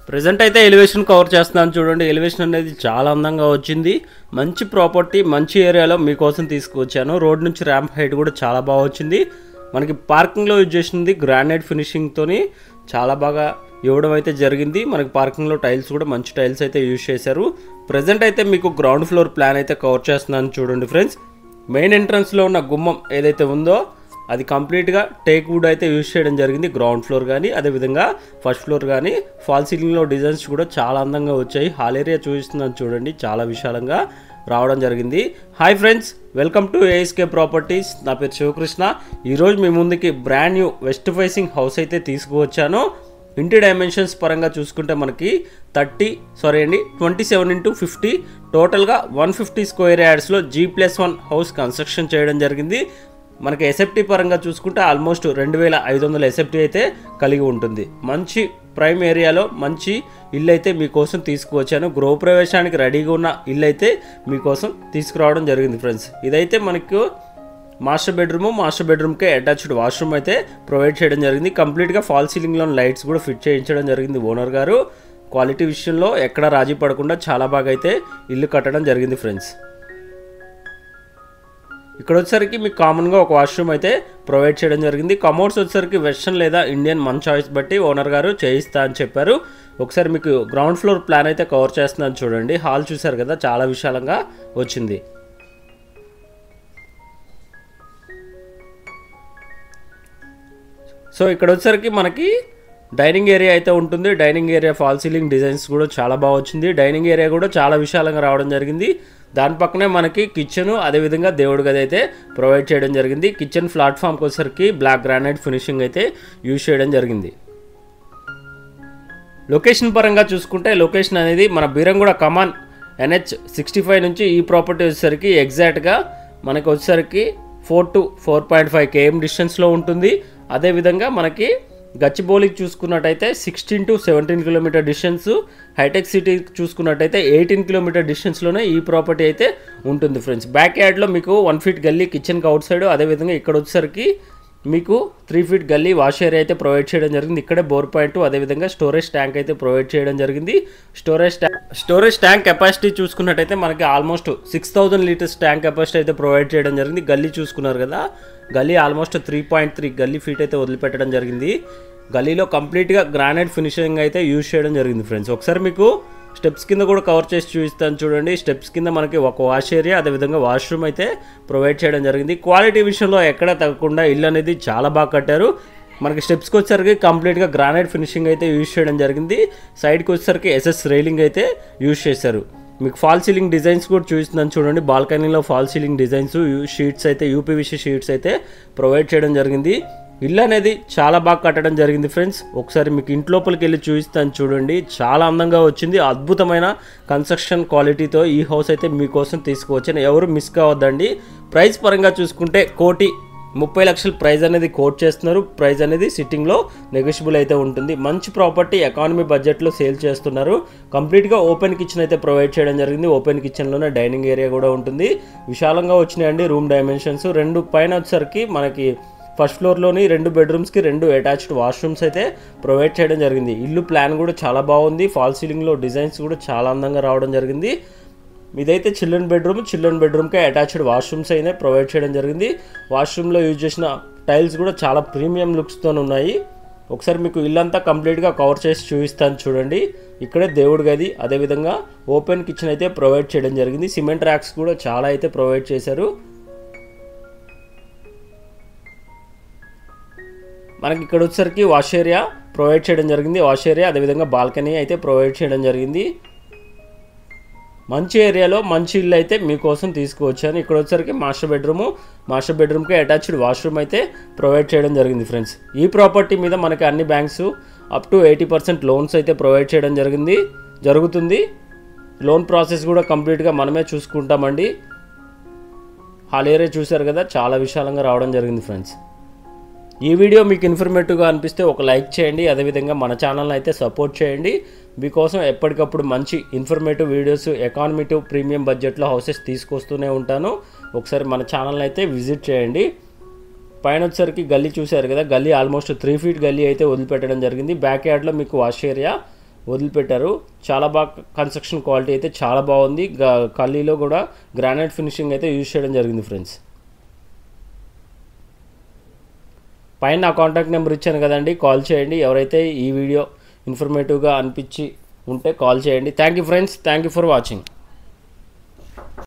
Present అయితే elevation cover చేస్తున్నాను చూడండి. ఎలివేషన్ అనేది చాలా అందంగా వచ్చింది. మంచి ప్రాపర్టీ, మంచి ఏరియాలో మీకోసం తీసుకువచ్చాను. రోడ్ నుంచి ర్యాంప్ హైట్ కూడా చాలా బాగా వచ్చింది. మనకి పార్కింగ్లో యూజ్ చేసింది గ్రానైట్ ఫినిషింగ్తోని చాలా బాగా ఇవ్వడం అయితే జరిగింది. మనకి పార్కింగ్లో టైల్స్ కూడా మంచి టైల్స్ అయితే యూజ్ చేశారు. ప్రెజెంట్ అయితే మీకు గ్రౌండ్ ఫ్లోర్ ప్లాన్ అయితే కవర్ చేస్తున్నాను చూడండి ఫ్రెండ్స్. మెయిన్ ఎంట్రన్స్లో ఉన్న గుమ్మం ఏదైతే ఉందో అది కంప్లీట్గా టేక్ వుడ్ అయితే యూజ్ చేయడం జరిగింది. గ్రౌండ్ ఫ్లోర్ కానీ అదేవిధంగా ఫస్ట్ ఫ్లోర్ కానీ ఫాల్ సీలింగ్లో డిజైన్స్ కూడా చాలా అందంగా వచ్చాయి. హాల్ ఏరియా చూపిస్తున్నాను చూడండి, చాలా విశాలంగా రావడం జరిగింది. Hi friends, welcome to ASK properties. నా పేరు శివకృష్ణ. ఈరోజు మీ ముందుకి brand new west facing house అయితే తీసుకువచ్చాను. ఇంటి డైమెన్షన్స్ పరంగా చూసుకుంటే మనకి 27x50 టోటల్గా 150 స్క్వేర్ యార్డ్స్లో G+1 హౌస్ కన్స్ట్రక్షన్ చేయడం జరిగింది. మనకి ఎస్ఎఫ్టీ పరంగా చూసుకుంటే ఆల్మోస్ట్ 2500 ఎస్ఎఫ్టీ అయితే కలిగి ఉంటుంది. మంచి ప్రైమ్ ఏరియాలో మంచి ఇల్లు అయితే మీకోసం తీసుకువచ్చాను. గృహప్రవేశానికి రెడీగా ఉన్న ఇల్లు అయితే మీకోసం తీసుకురావడం జరిగింది ఫ్రెండ్స్. ఇదైతే మనకు మాస్టర్ బెడ్రూమ్కే అటాచ్డ్ వాష్రూమ్ అయితే ప్రొవైడ్ చేయడం జరిగింది. కంప్లీట్గా ఫాల్ సీలింగ్లో లైట్స్ కూడా ఫిట్ చేయించడం జరిగింది ఓనర్ గారు. క్వాలిటీ విషయంలో ఎక్కడ రాజీ పడకుండా చాలా బాగా అయితే ఇల్లు కట్టడం జరిగింది ఫ్రెండ్స్. ఇక్కడ వచ్చేసరికి మీకు కామన్గా ఒక వాష్రూమ్ అయితే ప్రొవైడ్ చేయడం జరిగింది. కమోడ్స్ వచ్చేసరికి వెస్టర్న్ లేదా ఇండియన్ మన చాయిస్ బట్టి ఓనర్ గారు చేయిస్తా అని చెప్పారు. ఒకసారి మీకు గ్రౌండ్ ఫ్లోర్ ప్లాన్ అయితే కవర్ చేస్తున్నాను చూడండి. హాల్ చూసారు కదా, చాలా విశాలంగా వచ్చింది. సో ఇక్కడ వచ్చేసరికి మనకి డైనింగ్ ఏరియా అయితే ఉంటుంది. Dining area fall ceiling designs కూడా చాలా బాగా వచ్చింది. డైనింగ్ ఏరియా కూడా చాలా విశాలంగా రావడం జరిగింది. దాని పక్కనే మనకి కిచెన్ అదేవిధంగా దేవుడి గది అయితే ప్రొవైడ్ చేయడం జరిగింది. కిచెన్ ప్లాట్ఫామ్కి వచ్చేసరికి బ్లాక్ గ్రానైట్ ఫినిషింగ్ అయితే యూజ్ చేయడం జరిగింది. లొకేషన్ పరంగా చూసుకుంటే లొకేషన్ అనేది మన బీరంగూడ కమాన్ NH65 నుంచి ఈ ప్రాపర్టీ వచ్చేసరికి ఎగ్జాక్ట్గా మనకి వచ్చేసరికి 4 to 4.5 km డిస్టెన్స్లో ఉంటుంది. అదేవిధంగా మనకి గచ్చిబౌలికి చూసుకున్నట్టయితే 16 to 17 కిలోమీటర్ డిస్టెన్స్, హైటెక్ సిటీ చూసుకున్నట్టయితే 18 కిలోమీటర్ డిస్టెన్స్లోనే ఈ ప్రాపర్టీ అయితే ఉంటుంది ఫ్రెండ్స్. బ్యాక్ యార్డ్లో మీకు 1 ఫీట్ గల్లీ కిచెన్కి అవుట్ సైడ్, అదేవిధంగా ఇక్కడ వచ్చేసరికి మీకు 3 ఫీట్ గల్లీ వాష్ ఏరియా అయితే ప్రొవైడ్ చేయడం జరిగింది. ఇక్కడే బోర్ పాయింట్ అదేవిధంగా స్టోరేజ్ ట్యాంక్ అయితే ప్రొవైడ్ చేయడం జరిగింది. స్టోరేజ్ ట్యాంక్ కెపాసిటీ చూసుకున్నట్టయితే మనకి ఆల్మోస్ట్ 6000 లీటర్స్ ట్యాంక్ కెపాసిటీ అయితే ప్రొవైడ్ చేయడం జరిగింది. గల్లీ చూసుకున్నారు కదా, గల్లీ ఆల్మోస్ట్ 3.3 గల్లీ ఫీట్ అయితే వదిలిపెట్టడం జరిగింది. గల్లీలో కంప్లీట్గా గ్రానైట్ ఫినిషింగ్ అయితే యూజ్ చేయడం జరిగింది ఫ్రెండ్స్. ఒకసారి మీకు స్టెప్స్ కింద కూడా కవర్ చేసి చూపిస్తాను చూడండి. స్టెప్స్ కింద మనకి ఒక వాష్ ఏరియా అదేవిధంగా వాష్రూమ్ అయితే ప్రొవైడ్ చేయడం జరిగింది. క్వాలిటీ విషయంలో ఎక్కడ తగ్గకుండా ఇల్లు అనేది చాలా బాగా కట్టారు. మనకి స్టెప్స్కి వచ్చేసరికి కంప్లీట్గా గ్రానైట్ ఫినిషింగ్ అయితే యూజ్ చేయడం జరిగింది. సైడ్కి వచ్చేసరికి SS రైలింగ్ అయితే యూజ్ చేశారు. మీకు ఫాల్ సీలింగ్ డిజైన్స్ కూడా చూపిస్తున్నాను చూడండి. బాల్కనీలో ఫాల్ సీలింగ్ డిజైన్స్ షీట్స్ అయితే UPVC షీట్స్ అయితే ప్రొవైడ్ చేయడం జరిగింది. ఇల్లు అనేది చాలా బాగా కట్టడం జరిగింది ఫ్రెండ్స్. ఒకసారి మీకు ఇంట్లోపలికి వెళ్ళి చూపిస్తాను చూడండి. చాలా అందంగా వచ్చింది. అద్భుతమైన కన్స్ట్రక్షన్ క్వాలిటీతో ఈ హౌస్ అయితే మీకోసం తీసుకువచ్చాను. ఎవరు మిస్ కావద్దండి. ప్రైస్ పరంగా చూసుకుంటే 1,30,00,000 ప్రైస్ అనేది కోట్ చేస్తున్నారు. ప్రైస్ అనేది సిట్టింగ్లో నెగోషియబుల్ అయితే ఉంటుంది. మంచి ప్రాపర్టీ ఎకానమీ బడ్జెట్లో సేల్ చేస్తున్నారు. కంప్లీట్గా ఓపెన్ కిచెన్ అయితే ప్రొవైడ్ చేయడం జరిగింది. ఓపెన్ కిచెన్లోనే డైనింగ్ ఏరియా కూడా ఉంటుంది. విశాలంగా వచ్చినాయండి రూమ్ డైమెన్షన్స్. 2 పైన వచ్చేసరికి మనకి ఫస్ట్ ఫ్లోర్లోని 2 బెడ్రూమ్స్కి 2 అటాచ్డ్ వాష్రూమ్స్ అయితే ప్రొవైడ్ చేయడం జరిగింది. ఇల్లు ప్లాన్ కూడా చాలా బాగుంది. ఫాల్ సీలింగ్లో డిజైన్స్ కూడా చాలా అందంగా రావడం జరిగింది. ఇదైతే చిల్డ్రన్ బెడ్రూమ్కే అటాచ్డ్ వాష్రూమ్స్ అయినా ప్రొవైడ్ చేయడం జరిగింది. వాష్రూమ్లో యూజ్ చేసిన టైల్స్ కూడా చాలా ప్రీమియం లుక్స్తో ఉన్నాయి. ఒకసారి మీకు ఇల్లంతా కంప్లీట్గా కవర్ చేసి చూపిస్తాను చూడండి. ఇక్కడే దేవుడి గది అదేవిధంగా ఓపెన్ కిచెన్ అయితే ప్రొవైడ్ చేయడం జరిగింది. సిమెంట్ ర్యాక్స్ కూడా చాలా అయితే ప్రొవైడ్ చేశారు. మనకి ఇక్కడ వచ్చేసరికి వాష్ ఏరియా ప్రొవైడ్ చేయడం జరిగింది. వాష్ ఏరియా అదేవిధంగా బాల్కనీ అయితే ప్రొవైడ్ చేయడం జరిగింది. మంచి ఏరియాలో మంచి ఇల్లు అయితే మీకోసం తీసుకువచ్చాను. ఇక్కడ వచ్చేసరికి మాస్టర్ బెడ్రూమ్కి అటాచ్డ్ వాష్రూమ్ అయితే ప్రొవైడ్ చేయడం జరిగింది ఫ్రెండ్స్. ఈ ప్రాపర్టీ మీద మనకి అన్ని బ్యాంక్స్ అప్ టు 80% లోన్స్ అయితే ప్రొవైడ్ చేయడం జరుగుతుంది. లోన్ ప్రాసెస్ కూడా కంప్లీట్గా మనమే చూసుకుంటామండి. హాల్ ఏరియా చూసారు కదా, చాలా విశాలంగా రావడం జరిగింది ఫ్రెండ్స్. ఈ వీడియో మీకు ఇన్ఫర్మేటివ్గా అనిపిస్తే ఒక లైక్ చేయండి. అదేవిధంగా మన ఛానల్ని అయితే సపోర్ట్ చేయండి. మీకోసం ఎప్పటికప్పుడు మంచి ఇన్ఫర్మేటివ్ వీడియోస్ ఎకానమీటివ్ ప్రీమియం బడ్జెట్లో హౌసెస్ తీసుకొస్తూనే ఉంటాను. ఒకసారి మన ఛానల్ని అయితే విజిట్ చేయండి. పైన వచ్చేసరికి గల్లీ చూశారు కదా, గల్లీ ఆల్మోస్ట్ 3 ఫీట్ గల్లీ అయితే వదిలిపెట్టడం జరిగింది. బ్యాక్ యార్డ్లో మీకు వాష్ ఏరియా వదిలిపెట్టారు. చాలా బాగా కన్స్ట్రక్షన్ క్వాలిటీ అయితే చాలా బాగుంది. కల్లీలో కూడా గ్రానైట్ ఫినిషింగ్ అయితే యూజ్ చేయడం జరిగింది ఫ్రెండ్స్. పైన నా కాంటాక్ట్ నెంబర్ ఇచ్చాను కదండి, కాల్ చేయండి. ఎవరైతే ఈ వీడియో ఇన్ఫర్మేటివ్గా అనిపించి ఉంటే కాల్ చేయండి. Thank you friends, thank you for watching.